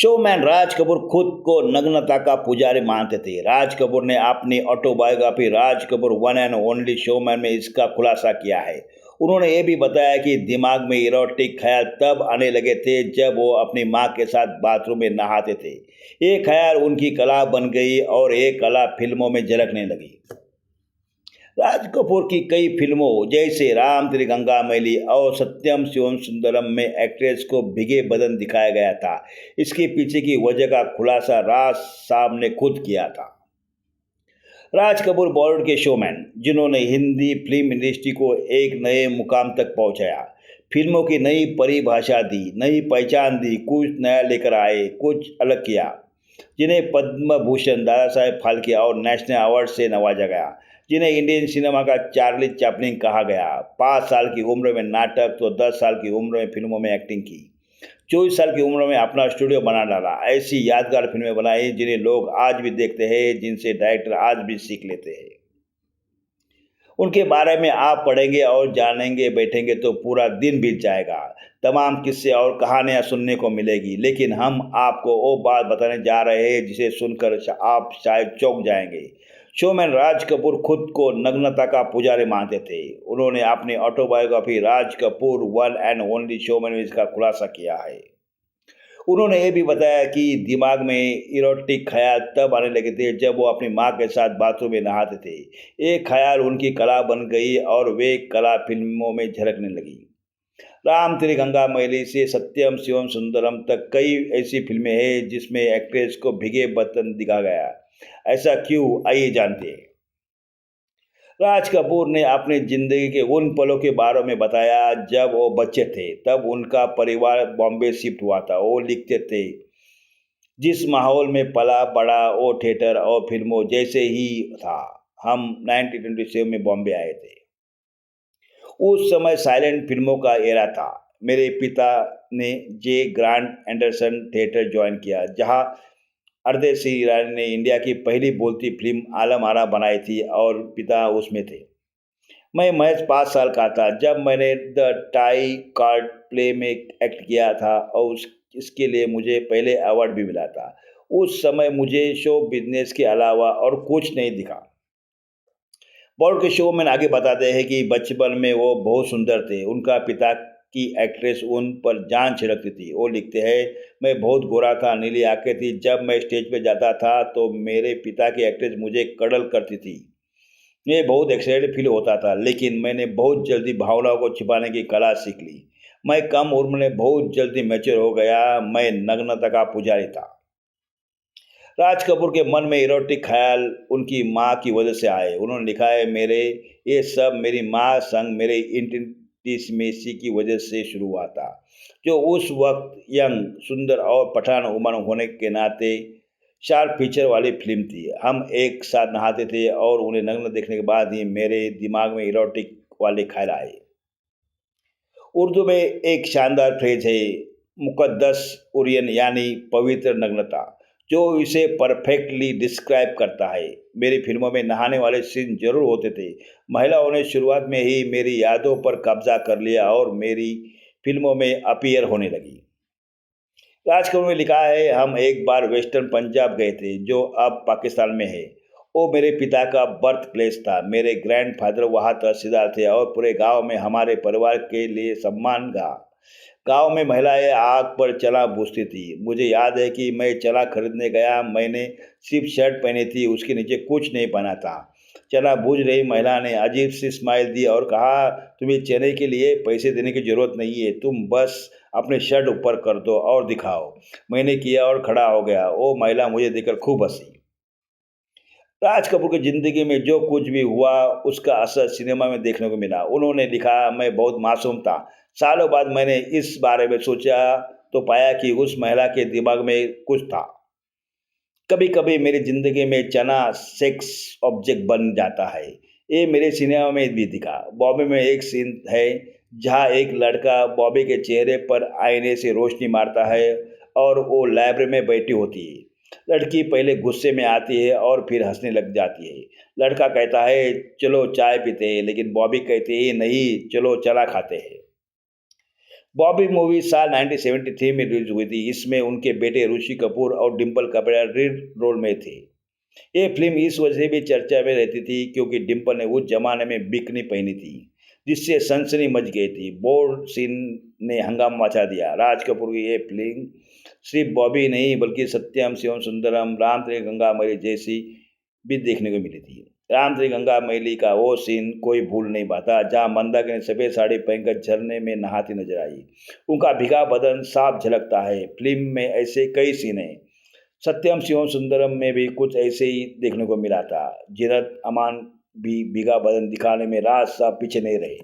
Showman Raj Kapoor खुद को नग्नता का पुजारी मानते थे। राज कपूर ने अपनी autobiography Raj Kapoor one and only showman में इसका खुलासा किया है। उन्होंने ये भी बताया कि दिमाग में इरोटिक ख्याल तब आने लगे थे जब वो अपनी मां के साथ बाथरूम में नहाते थे। ये ख्याल उनकी कला बन गई और ये कला फिल्मों में झलकने लगी। राज कपूर की कई फिल्मों जैसे राम तेरी गंगा मैली और सत्यम शिवम सुंदरम में एक्ट्रेस को भिगे बदन दिखाया गया था। इसके पीछे की वजह का खुलासा राज साहब ने खुद किया था। राज कपूर बॉलीवुड के शोमैन जिन्होंने हिंदी फिल्म इंडस्ट्री को एक नए मुकाम तक पहुंचाया, फिल्मों की नई परिभाषा दी, नई पहचान दी, कुछ नया लेकर आए, कुछ अलग किया, जिन्हें पद्म भूषण, दादा साहेब फाल्के और नेशनल अवार्ड से नवाजा गया, जिन्हें इंडियन सिनेमा का चार्ली चैपलिन कहा गया। 5 साल की उम्र में नाटक तो 10 साल की उम्र में फिल्मों में एक्टिंग की, 24 साल की उम्र में अपना स्टूडियो बना डाला। ऐसी यादगार फिल्में बनाई जिन्हें लोग आज भी देखते हैं, जिनसे डायरेक्टर आज भी सीख लेते हैं। उनके बारे में आप पढ़ेंगे और जानेंगे बैठेंगे तो पूरा दिन बीत जाएगा। तमाम किस्से और कहानियां सुनने को मिलेगी, लेकिन हम आपको वो बात बताने जा रहे हैं जिसे सुनकर आप शायद चौंक जाएंगे। शोमैन राज कपूर खुद को नग्नता का पुजारी मानते थे। उन्होंने अपनी autobiography Raj Kapoor one and only showman में इसका खुलासा किया है। उन्होंने ये भी बताया कि दिमाग में इरोटिक ख्याल तब आने लगे थे जब वो अपनी मां के साथ बाथरूम में नहाते थे। एक ख्याल उनकी कला बन गई और वे कला फिल्मों में झलकने लगी। राम तेरी गंगा मैली से सत्यम शिवम सुंदरम तक कई ऐसी फिल्में हैं जिसमें एक्ट्रेस को भिगे बदन दिखा गया। ऐसा क्यों, आइए जानते हैं। राज कपूर ने अपनी जिंदगी के उन पलों के बारे में बताया जब वो बच्चे थे। तब उनका परिवार बॉम्बे शिफ्ट हुआ था। वो लिखते थे, जिस माहौल में पला बड़ा वो थिएटर और फिल्मों जैसे ही था। हम 1927 में बॉम्बे आए थे। उस समय साइलेंट फिल्मों का एरा था। मेरे पिता ने जे ग्रांड एंडरसन थिएटर ज्वाइन किया, जहां अरदेसी ईरानी ने इंडिया की पहली बोलती फिल्म आलम आरा बनाई थी और पिता उसमें थे। मैं महज 5 साल का था जब मैंने द टाई कार्ड प्ले में एक्ट किया था और इसके लिए मुझे पहले अवार्ड भी मिला था। उस समय मुझे शो बिजनेस के अलावा और कुछ नहीं दिखा। बॉलीवुड के शो में आगे बताते हैं कि बचपन में वो बहुत सुंदर थे। उनका पिता की एक्ट्रेस उन पर जान छिड़कती थी। वो लिखते हैं, मैं बहुत गोरा था, नीली आंखें थी। जब मैं स्टेज पे जाता था तो मेरे पिता की एक्ट्रेस मुझे कड़ल करती थी। मैं बहुत एक्साइटेड फील होता था, लेकिन मैंने बहुत जल्दी भावनाओं को छिपाने की कला सीख ली। मैं कम उम्र में बहुत जल्दी मैच्योर हो गया। मैं नग्नता का पुजारी था। राज कपूर के मन में इरोटिक ख्याल उनकी मां की वजह से आए। उन्होंने लिखा है, मेरे ये सब मेरी मां संग मेरे इंटीमेसी की वजह से शुरू हुआ था, जो उस वक्त यंग, सुंदर और पठान उम्र होने के नाते शार्प फीचर वाली फिल्म थी। हम एक साथ नहाते थे और उन्हें नग्न देखने के बाद ही मेरे दिमाग में इरोटिक वाले ख्याल आए। उर्दू में एक शानदार फ्रेज है, मुकद्दस उरियन, यानी पवित्र नग्नता, जो इसे परफेक्टली डिस्क्राइब करता है। मेरी फिल्मों में नहाने वाले सीन जरूर होते थे। महिलाओं ने शुरुआत में ही मेरी यादों पर कब्जा कर लिया और मेरी फिल्मों में अपीयर होने लगी। राज कपूर ने लिखा है, हम एक बार वेस्टर्न पंजाब गए थे, जो अब पाकिस्तान में है। वो मेरे पिता का बर्थ प्लेस था। मेरे ग्रैंडफादर वहाँ तहसीलदार थे और पूरे गांव में हमारे परिवार के लिए सम्मान था। गांव में महिलाएं आग पर चना भूनती थी। मुझे याद है कि मैं चना खरीदने गया। मैंने सिर्फ शर्ट पहनी थी, उसके नीचे कुछ नहीं पहना था। चना भूज रही महिला ने अजीब सी स्माइल दी और कहा, तुम्हें चने के लिए पैसे देने की जरूरत नहीं है, तुम बस अपने शर्ट ऊपर कर दो और दिखाओ। मैंने किया और खड़ा हो गया। वो महिला मुझे देखकर खूब हंसी। राज कपूर की ज़िंदगी में जो कुछ भी हुआ उसका असर सिनेमा में देखने को मिला। उन्होंने लिखा, मैं बहुत मासूम था। सालों बाद मैंने इस बारे में सोचा तो पाया कि उस महिला के दिमाग में कुछ था। कभी कभी मेरी ज़िंदगी में चना सेक्स ऑब्जेक्ट बन जाता है। ये मेरे सिनेमा में भी दिखा। बॉम्बे में एक सीन है जहाँ एक लड़का बॉबी के चेहरे पर आईने से रोशनी मारता है और वो लाइब्रेरी में बैठी होती है। लड़की पहले गुस्से में आती है और फिर हंसने लग जाती है। लड़का कहता है, चलो चाय पीते हैं, लेकिन बॉबी कहती है, नहीं, चलो चना खाते हैं। बॉबी मूवी साल 1973 में रिलीज हुई थी। इसमें उनके बेटे ऋषि कपूर और डिम्पल कपाड़िया लीड रोल में थे। ये फिल्म इस वजह भी चर्चा में रहती थी क्योंकि डिम्पल ने उस जमाने में बिकनी पहनी थी, जिससे सनसनी मच गई थी। बोल्ड सीन ने हंगामा मचा दिया। राज कपूर की ये फिल्म सिर्फ बॉबी नहीं बल्कि सत्यम शिवम सुंदरम, राम तेरी गंगा मैली जैसी भी देखने को मिली थी। राम तेरी गंगा मैली का वो सीन कोई भूल नहीं पाता जहाँ मंदाकिनी सफ़ेद साड़ी पहनकर झरने में नहाती नजर आई। उनका भीगा बदन साफ झलकता है। फिल्म में ऐसे कई सीन हैं। सत्यम शिवम सुंदरम में भी कुछ ऐसे ही देखने को मिला था। जीनत अमान भी भीगा बदन दिखाने में राज साहब पीछे नहीं रहे।